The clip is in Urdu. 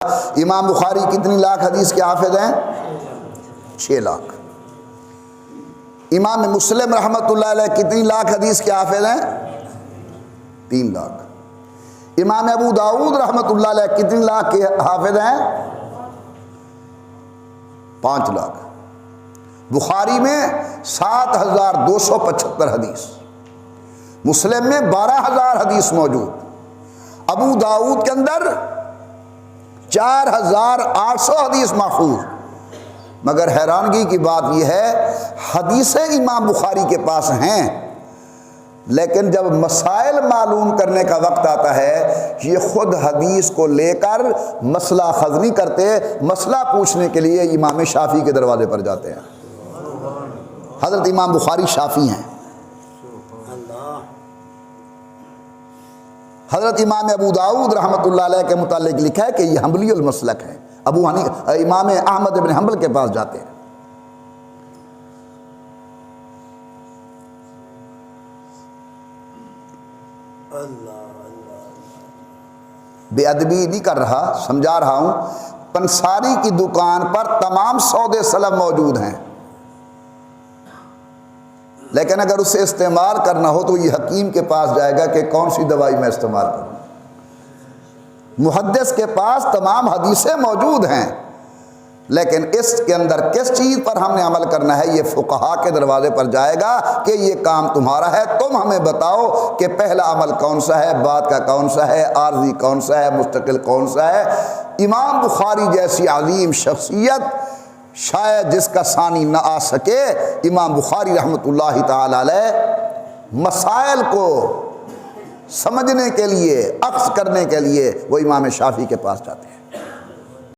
امام بخاری کتنی لاکھ حدیث کے حافظ ہیں؟ 6 لاکھ۔ امام مسلم رحمۃ اللہ علیہ کتنی لاکھ حدیث کے حافظ ہیں؟ 3 لاکھ۔ امام ابو داؤد رحمۃ اللہ علیہ کتنی لاکھ کے حافظ ہیں؟ 5 لاکھ۔ بخاری میں 7275 حدیث، مسلم میں 12000 حدیث موجود، ابو داؤد کے اندر 4800 حدیث محفوظ۔ مگر حیرانگی کی بات یہ ہے حدیثیں امام بخاری کے پاس ہیں، لیکن جب مسائل معلوم کرنے کا وقت آتا ہے یہ خود حدیث کو لے کر مسئلہ اخذ نہیں کرتے، مسئلہ پوچھنے کے لیے امام شافعی کے دروازے پر جاتے ہیں۔ حضرت امام بخاری شافعی ہیں۔ حضرت امام ابو داؤد رحمۃ اللہ علیہ کے متعلق لکھا ہے کہ یہ حنبلی المسلک ہے، امام احمد بن حنبل کے پاس جاتے ہیں۔ بے ادبی نہیں کر رہا، سمجھا رہا ہوں۔ پنساری کی دکان پر تمام سودے سلب موجود ہیں، لیکن اگر اسے استعمال کرنا ہو تو یہ حکیم کے پاس جائے گا کہ کون سی دوائی میں استعمال کروں۔ محدث کے پاس تمام حدیثیں موجود ہیں، لیکن اس کے اندر کس چیز پر ہم نے عمل کرنا ہے یہ فقہا کے دروازے پر جائے گا کہ یہ کام تمہارا ہے، تم ہمیں بتاؤ کہ پہلا عمل کون سا ہے، بعد کا کون سا ہے، عارضی کون سا ہے، مستقل کون سا ہے۔ امام بخاری جیسی عظیم شخصیت شاید جس کا ثانی نہ آ سکے، امام بخاری رحمۃ اللہ تعالی علیہ مسائل کو سمجھنے کے لیے، اخذ کرنے کے لیے وہ امام شافعی کے پاس جاتے ہیں۔